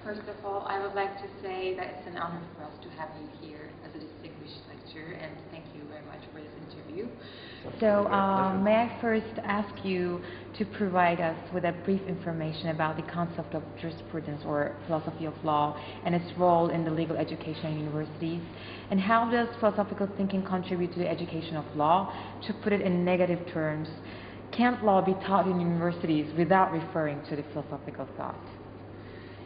First of all, I would like to say that it's an honor for us to have you here as a distinguished lecturer, and thank you very much for this interview. So, may I first ask you to provide us with a brief information about the concept of jurisprudence or philosophy of law and its role in the legal education in universities, and how does philosophical thinking contribute to the education of law? To put it in negative terms, can't law be taught in universities without referring to the philosophical thought?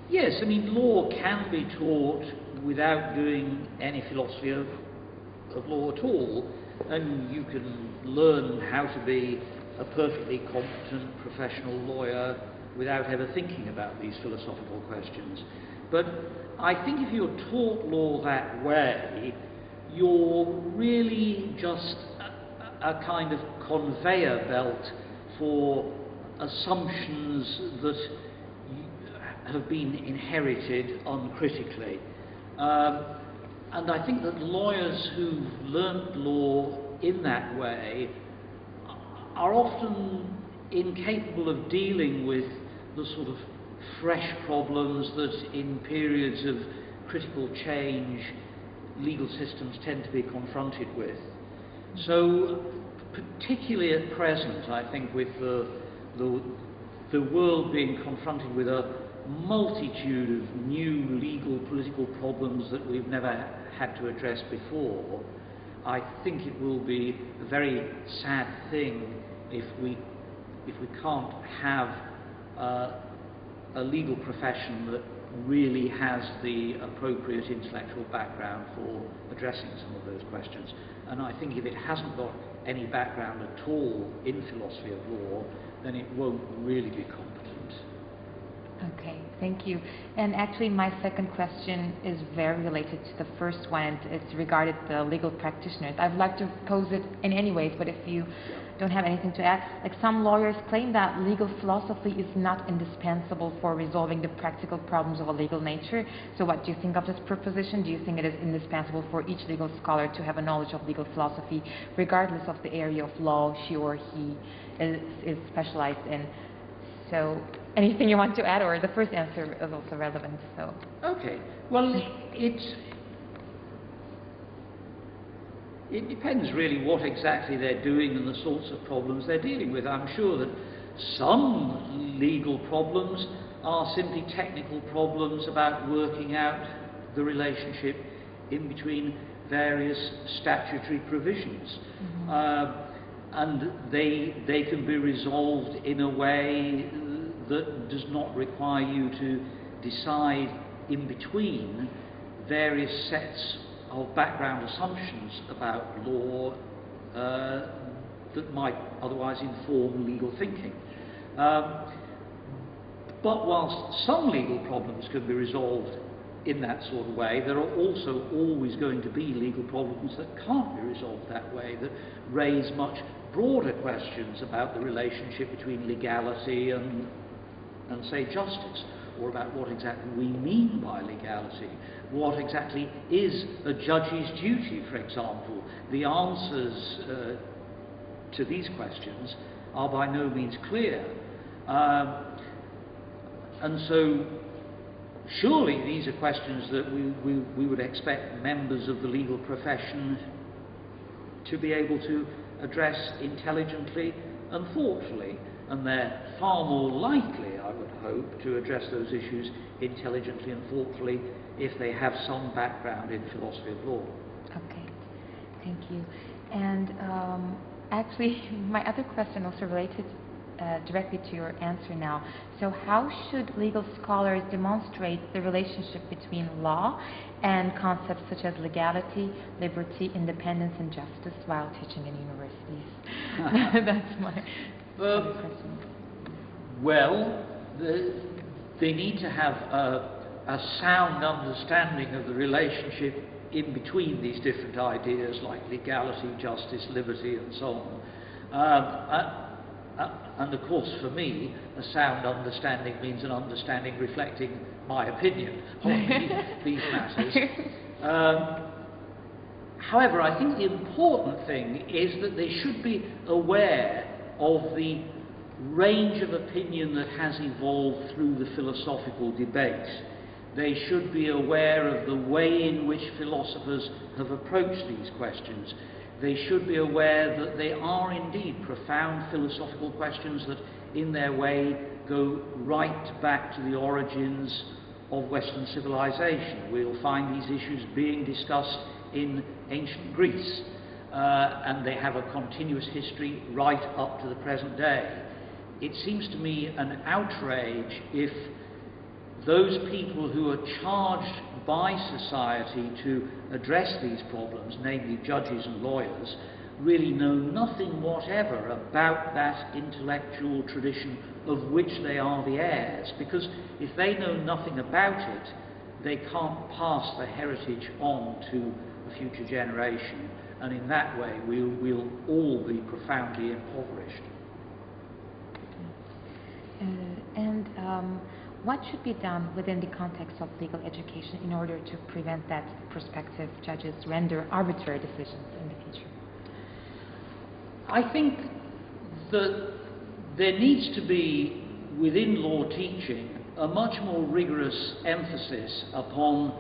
Yes, I mean, law can be taught without doing any philosophy of law at all, and you can learn how to be a perfectly competent professional lawyer without ever thinking about these philosophical questions. But I think if you're taught law that way, you're really just a kind of conveyor belt for assumptions that have been inherited uncritically. And I think that lawyers who've learnt law in that way are often incapable of dealing with the sort of fresh problems that in periods of critical change legal systems tend to be confronted with. So, particularly at present, I think with the world being confronted with a multitude of new legal political problems that we've never had to address before, I think it will be a very sad thing if we can't have a legal profession that really has the appropriate intellectual background for addressing some of those questions. And I think if it hasn't got any background at all in philosophy of law, then it won't really be competent. Okay, thank you. And actually my second question is very related to the first one, and it's regarding the legal practitioners. I'd like to pose it in any ways, but if you don't have anything to add, like some lawyers claim that legal philosophy is not indispensable for resolving the practical problems of a legal nature. So what do you think of this proposition? Do you think it is indispensable for each legal scholar to have a knowledge of legal philosophy, regardless of the area of law she or he is specialized in? So, anything you want to add, or the first answer is also relevant? So. Okay. Well, it depends really what exactly they're doing and the sorts of problems they're dealing with. I'm sure that some legal problems are simply technical problems about working out the relationship in between various statutory provisions. Mm-hmm. And they can be resolved in a way that does not require you to decide in between various sets of background assumptions about law that might otherwise inform legal thinking. But whilst some legal problems can be resolved in that sort of way, there are also always going to be legal problems that can't be resolved that way, that raise much broader questions about the relationship between legality and say, justice, or about what exactly we mean by legality. What exactly is a judge's duty, for example? The answers to these questions are by no means clear. And so, surely these are questions that we would expect members of the legal profession to be able to address intelligently and thoughtfully, and they're far more likely, I would hope, to address those issues intelligently and thoughtfully if they have some background in philosophy of law. Okay, thank you. And actually, my other question also related directly to your answer now. So how should legal scholars demonstrate the relationship between law and concepts such as legality, liberty, independence, and justice while teaching in universities? That's my question. Well, they need to have a sound understanding of the relationship in between these different ideas like legality, justice, liberty, and so on. And of course, for me, a sound understanding means an understanding reflecting my opinion on these matters. However, I think the important thing is that they should be aware of the range of opinion that has evolved through the philosophical debate. They should be aware of the way in which philosophers have approached these questions. They should be aware that they are indeed profound philosophical questions that in their way go right back to the origins of Western civilization. We'll find these issues being discussed in ancient Greece, and they have a continuous history right up to the present day. It seems to me an outrage if those people who are charged by society to address these problems, namely judges and lawyers, really know nothing whatever about that intellectual tradition of which they are the heirs, because if they know nothing about it, they can't pass the heritage on to a future generation, and in that way we'll all be profoundly impoverished. What should be done within the context of legal education in order to prevent that prospective judges render arbitrary decisions in the future? I think that there needs to be, within law teaching, a much more rigorous emphasis upon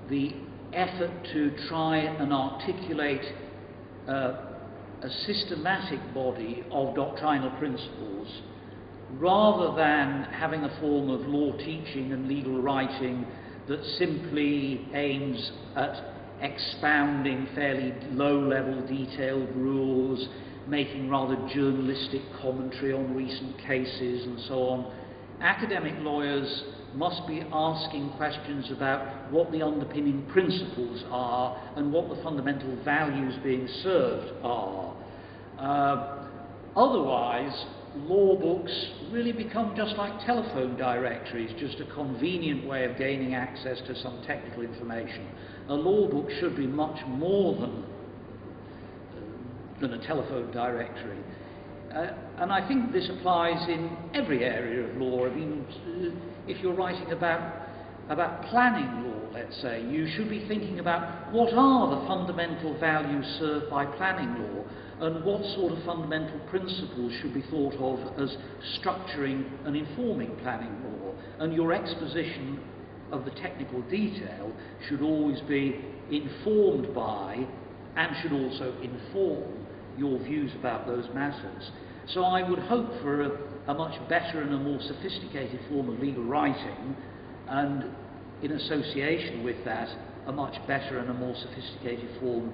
the effort to try and articulate a systematic body of doctrinal principles, rather than having a form of law teaching and legal writing that simply aims at expounding fairly low-level detailed rules, making rather journalistic commentary on recent cases and so on. Academic lawyers must be asking questions about what the underpinning principles are and what the fundamental values being served are. Otherwise, law books really become just like telephone directories, just a convenient way of gaining access to some technical information. A law book should be much more than a telephone directory. And I think this applies in every area of law. I mean, if you're writing about planning law, let's say, you should be thinking about what are the fundamental values served by planning law, and what sort of fundamental principles should be thought of as structuring and informing planning law. And your exposition of the technical detail should always be informed by and should also inform your views about those matters. So I would hope for a much better and a more sophisticated form of legal writing, and in association with that, a much better and a more sophisticated form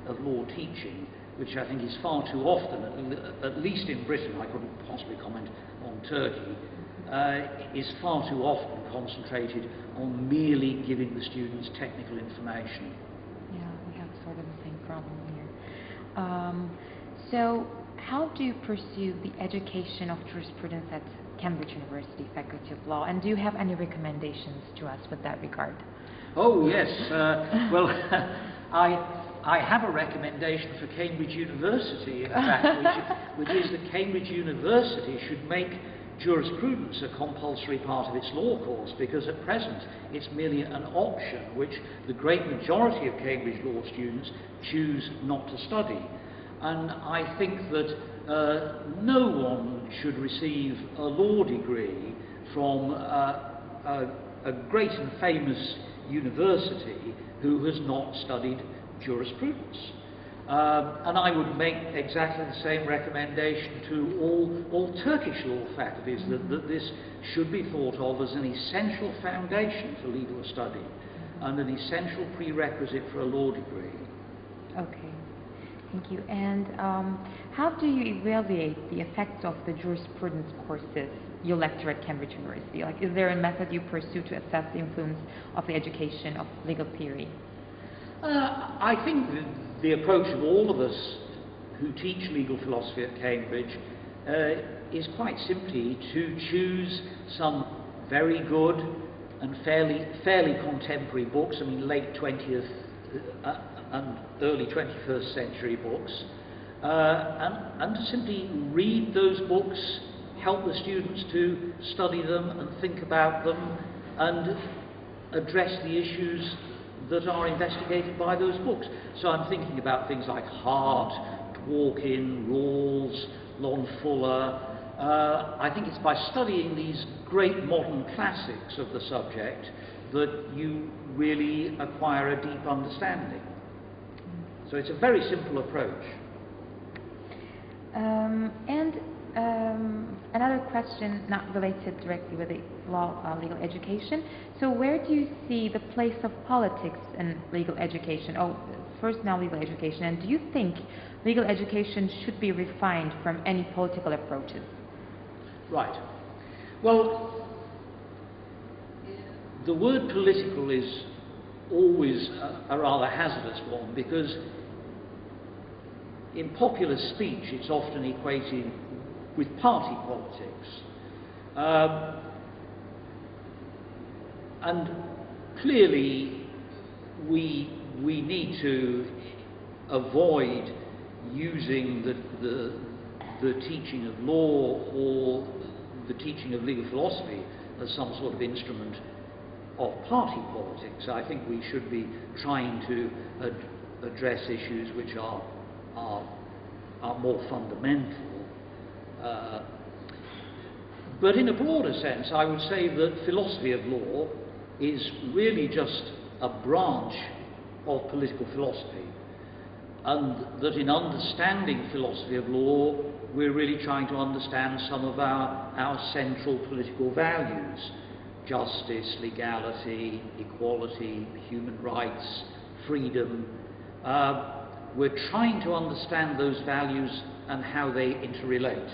of law teaching, which I think is far too often, at least in Britain, I couldn't possibly comment on Turkey, is far too often concentrated on merely giving the students technical information. Yeah, we have sort of the same problem here. So how do you pursue the education of jurisprudence at Cambridge University Faculty of Law, and do you have any recommendations to us with that regard? Oh yes, well I have a recommendation for Cambridge University, in fact, which is that Cambridge University should make jurisprudence a compulsory part of its law course, because at present it's merely an option which the great majority of Cambridge law students choose not to study. And I think that no one should receive a law degree from a great and famous university who has not studied jurisprudence. And I would make exactly the same recommendation to all Turkish law faculties, that this should be thought of as an essential foundation for legal study and an essential prerequisite for a law degree. Okay, thank you. And how do you evaluate the effects of the jurisprudence courses you lecture at Cambridge University? Like, is there a method you pursue to assess the influence of the education of legal theory? I think the approach of all of us who teach legal philosophy at Cambridge is quite simply to choose some very good and fairly contemporary books, I mean late 20th and early 21st century books, and to simply read those books, help the students to study them and think about them and address the issues that are investigated by those books. So I'm thinking about things like Hart, Dworkin, Rawls, Lon Fuller, I think it's by studying these great modern classics of the subject that you really acquire a deep understanding. So it's a very simple approach. Another question not related directly with the law, legal education. So where do you see the place of politics in legal education? Oh, first now legal education. And do you think legal education should be refined from any political approaches? Right. Well, the word political is always a rather hazardous one, because in popular speech it's often equated with party politics. And clearly we need to avoid using the teaching of law or the teaching of legal philosophy as some sort of instrument of party politics. I think we should be trying to address issues which are more fundamental. But in a broader sense, I would say that philosophy of law is really just a branch of political philosophy, and that in understanding philosophy of law, we're really trying to understand some of our central political values: justice, legality, equality, human rights, freedom. We're trying to understand those values and how they interrelate.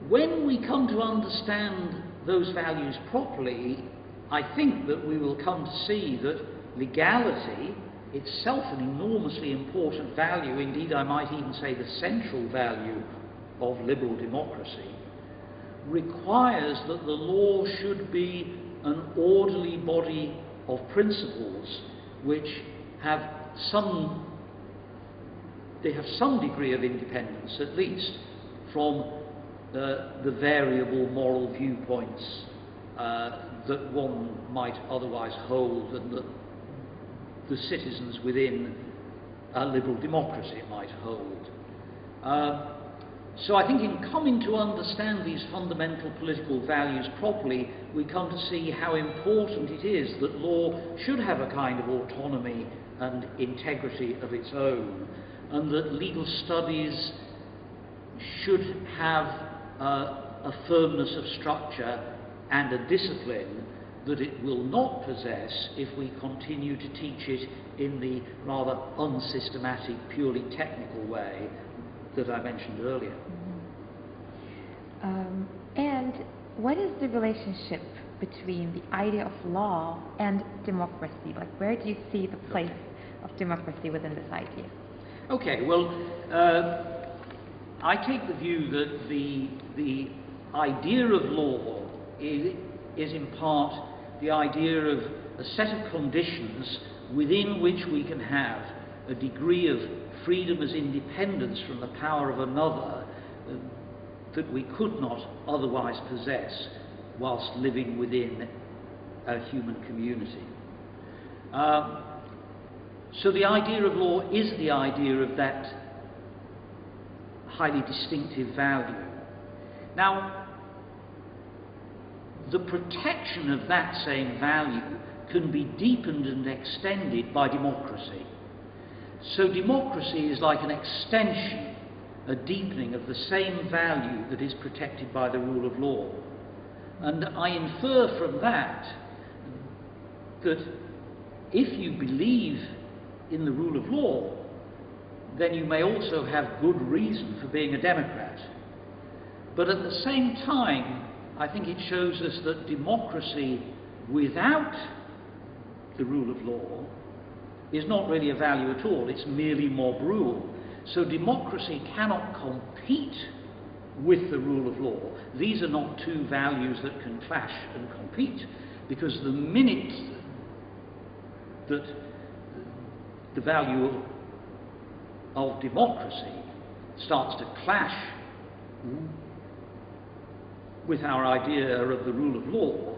When we come to understand those values properly, I think that we will come to see that legality, itself an enormously important value, indeed I might even say the central value of liberal democracy, requires that the law should be an orderly body of principles which have some degree of independence, at least, from the variable moral viewpoints that one might otherwise hold and that the citizens within a liberal democracy might hold. So I think in coming to understand these fundamental political values properly, we come to see how important it is that law should have a kind of autonomy and integrity of its own, and that legal studies should have a firmness of structure and a discipline that it will not possess if we continue to teach it in the rather unsystematic, purely technical way that I mentioned earlier. And what is the relationship between the idea of law and democracy? Like, where do you see the place of democracy within this idea? Okay, well, I take the view that the idea of law is in part the idea of a set of conditions within which we can have a degree of freedom as independence from the power of another that we could not otherwise possess whilst living within a human community. So the idea of law is the idea of that highly distinctive value. Now, the protection of that same value can be deepened and extended by democracy. So democracy is like an extension, a deepening of the same value that is protected by the rule of law. And I infer from that that if you believe in the rule of law, then you may also have good reason for being a democrat. But at the same time, I think it shows us that democracy without the rule of law is not really a value at all. It's merely mob rule. So democracy cannot compete with the rule of law. These are not two values that can clash and compete, because the minute that the value of democracy starts to clash with our idea of the rule of law,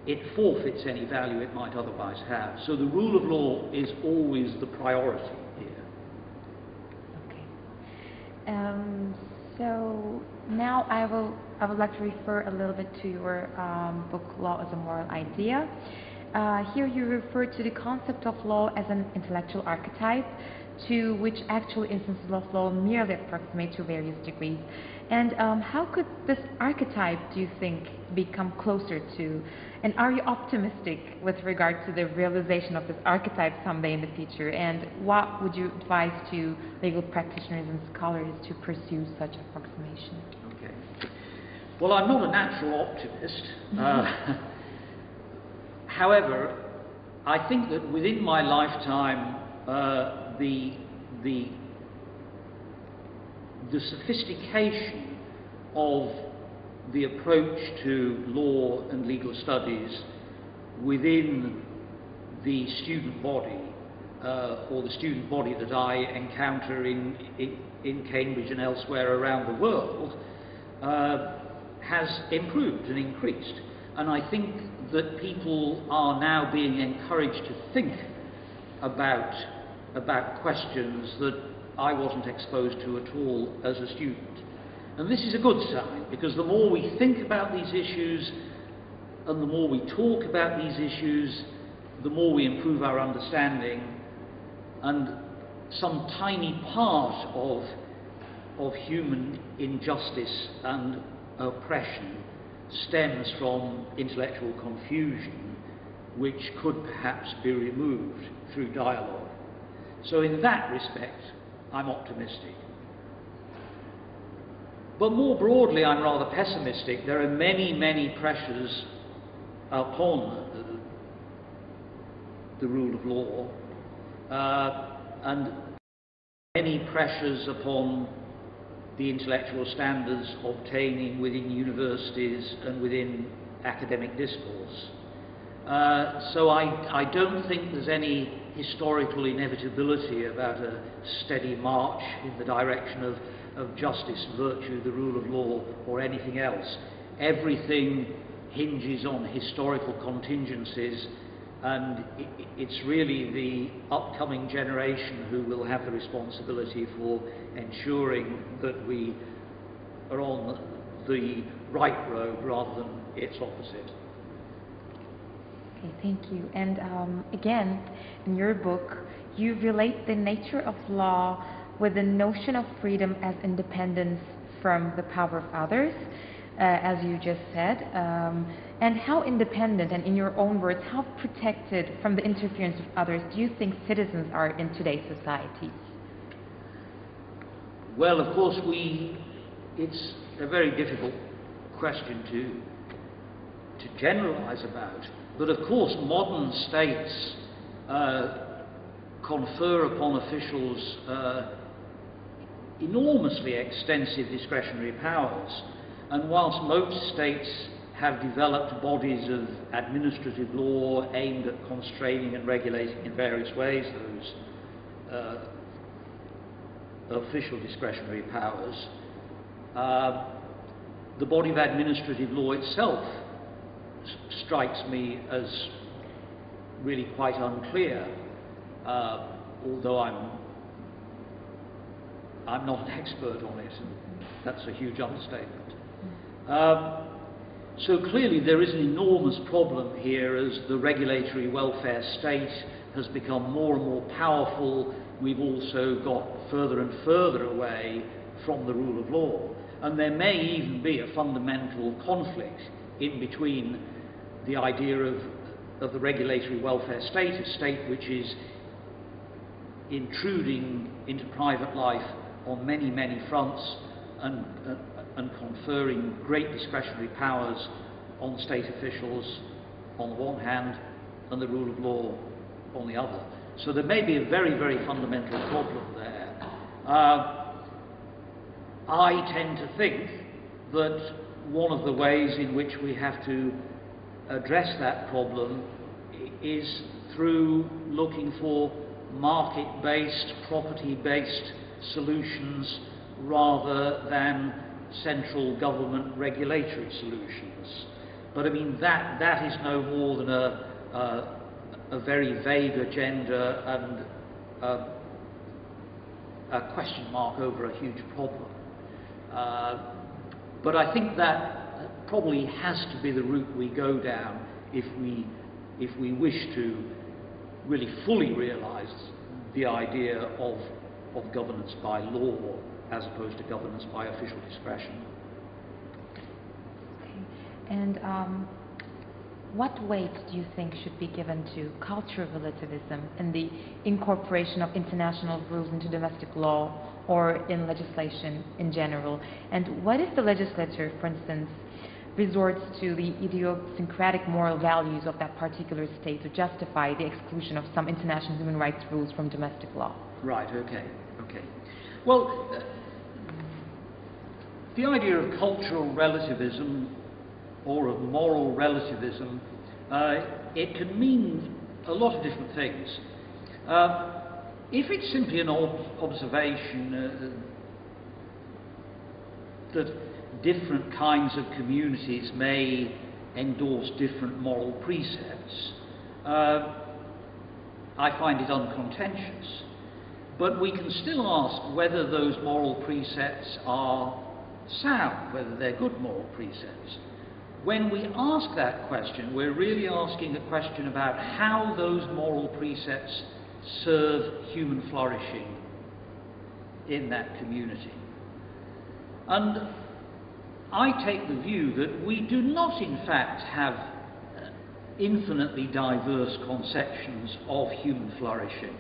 it forfeits any value it might otherwise have. So the rule of law is always the priority here. Okay. So now I would like to refer a little bit to your book, Law as a Moral Idea. Here you refer to the concept of law as an intellectual archetype to which actual instances of law merely approximate to various degrees. And how could this archetype, do you think, become closer to, and are you optimistic with regard to the realization of this archetype someday in the future? And what would you advise to legal practitioners and scholars to pursue such approximation? Okay. Well, I'm not a natural optimist. However, I think that within my lifetime, the sophistication of the approach to law and legal studies within the student body, or the student body that I encounter in Cambridge and elsewhere around the world, has improved and increased. And I think that people are now being encouraged to think about questions that I wasn't exposed to at all as a student. And this is a good sign, because the more we think about these issues and the more we talk about these issues, the more we improve our understanding, and some tiny part of human injustice and oppression stems from intellectual confusion, which could perhaps be removed through dialogue. So in that respect, I'm optimistic. But more broadly, I'm rather pessimistic. There are many, many pressures upon the rule of law, and many pressures upon the intellectual standards obtaining within universities and within academic discourse. So I don't think there's any historical inevitability about a steady march in the direction of justice, virtue, the rule of law, or anything else. Everything hinges on historical contingencies, and it's really the upcoming generation who will have the responsibility for ensuring that we are on the right road rather than its opposite. Okay, thank you. And again, in your book, you relate the nature of law with the notion of freedom as independence from the power of others, as you just said. And how independent, and in your own words, how protected from the interference of others do you think citizens are in today's society? Well, of course, it's a very difficult question to generalize about. But of course, modern states confer upon officials enormously extensive discretionary powers. And whilst most states have developed bodies of administrative law aimed at constraining and regulating in various ways those official discretionary powers, the body of administrative law itself strikes me as really quite unclear, although I'm not an expert on it, and that's a huge understatement. So clearly there is an enormous problem here as the regulatory welfare state has become more and more powerful. We've also got further and further away from the rule of law. And there may even be a fundamental conflict in between the idea of the regulatory welfare state, a state which is intruding into private life on many, many fronts and conferring great discretionary powers on state officials on the one hand and the rule of law on the other. So there may be a very, very fundamental problem there. I tend to think that one of the ways in which we have to address that problem is through looking for market-based, property-based solutions rather than central government regulatory solutions. But I mean, that is no more than a very vague agenda and a question mark over a huge problem. But I think that probably has to be the route we go down if we wish to really fully realise the idea of governance by law as opposed to governance by official discretion. Okay. And what weight do you think should be given to cultural relativism in the incorporation of international rules into domestic law or in legislation in general? And what if the legislature, for instance, resorts to the idiosyncratic moral values of that particular state to justify the exclusion of some international human rights rules from domestic law? Right, okay. Well, the idea of cultural relativism or of moral relativism, it can mean a lot of different things. If it's simply an observation that different kinds of communities may endorse different moral precepts, I find it uncontentious. But we can still ask whether those moral precepts are sound, whether they're good moral precepts. When we ask that question, we're really asking a question about how those moral precepts serve human flourishing in that community. And I take the view that we do not, in fact, have infinitely diverse conceptions of human flourishing,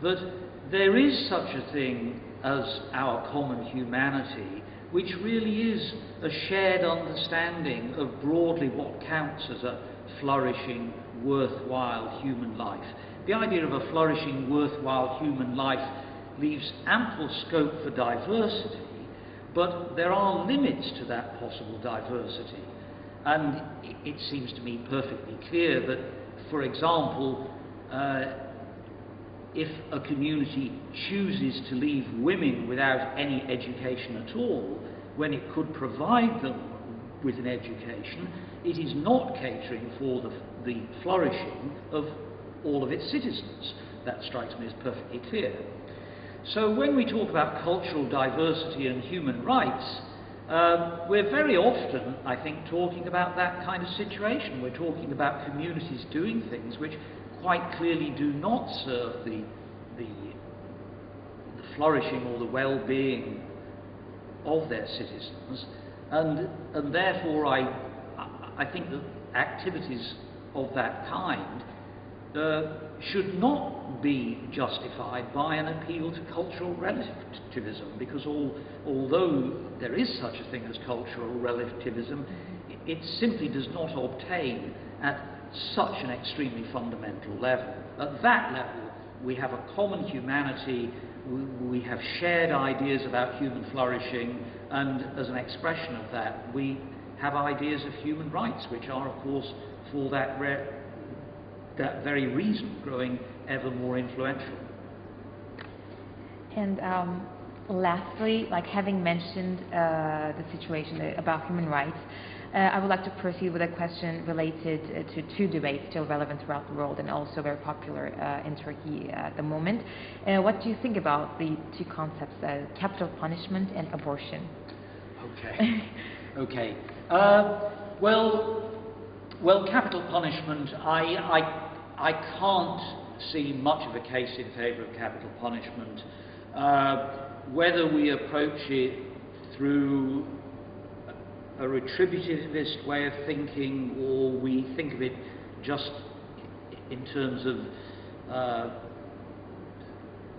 that there is such a thing as our common humanity, which really is a shared understanding of broadly what counts as a flourishing, worthwhile human life. The idea of a flourishing, worthwhile human life leaves ample scope for diversity, but there are limits to that possible diversity. And it seems to me perfectly clear that, for example, if a community chooses to leave women without any education at all, when it could provide them with an education, it is not catering for the flourishing of all of its citizens. That strikes me as perfectly clear. So when we talk about cultural diversity and human rights, we're very often, I think, talking about that kind of situation. We're talking about communities doing things which quite clearly do not serve the flourishing or the well-being of their citizens, and therefore I think that activities of that kind should not be justified by an appeal to cultural relativism, because although there is such a thing as cultural relativism, it simply does not obtain at such an extremely fundamental level. At that level, we have a common humanity, we have shared ideas about human flourishing, and as an expression of that, we have ideas of human rights, which are, of course, for that very reason, growing ever more influential. And lastly, like having mentioned the situation about human rights, I would like to proceed with a question related to two debates still relevant throughout the world and also very popular in Turkey at the moment. What do you think about the two concepts, capital punishment and abortion? Okay. Well, capital punishment, I can't see much of a case in favour of capital punishment. Whether we approach it through a retributivist way of thinking, or we think of it just in terms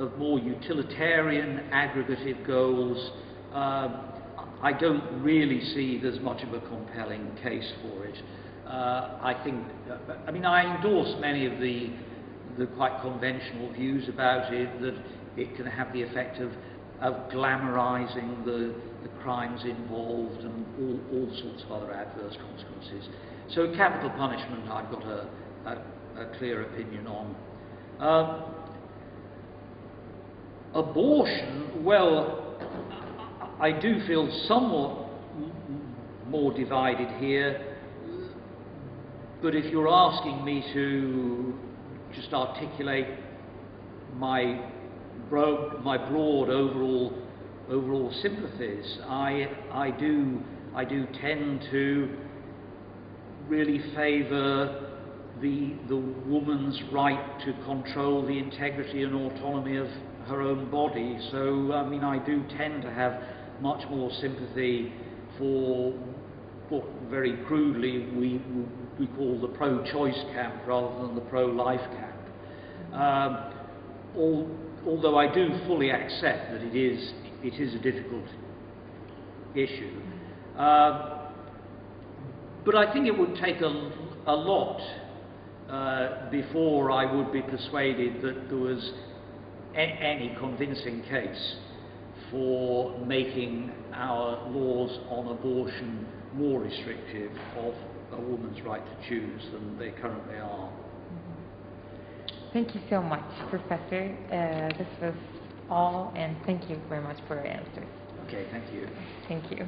of more utilitarian, aggregative goals, I don't really see there's much of a compelling case for it. I endorse many of the quite conventional views about it, that it can have the effect of glamorizing the crimes involved and all sorts of other adverse consequences. So capital punishment, I've got a clear opinion on. Abortion, well, I do feel somewhat more divided here, but if you're asking me to just articulate my broad overall overall sympathies. I do tend to really favour the woman's right to control the integrity and autonomy of her own body. So, I mean, I do tend to have much more sympathy for what very crudely we call the pro-choice camp rather than the pro-life camp. Although I do fully accept that it is a difficult issue. But I think it would take a lot before I would be persuaded that there was any convincing case for making our laws on abortion more restrictive of a woman's right to choose than they currently are. Thank you so much, Professor. This was all, and thank you very much for your answers. Okay, thank you. Thank you.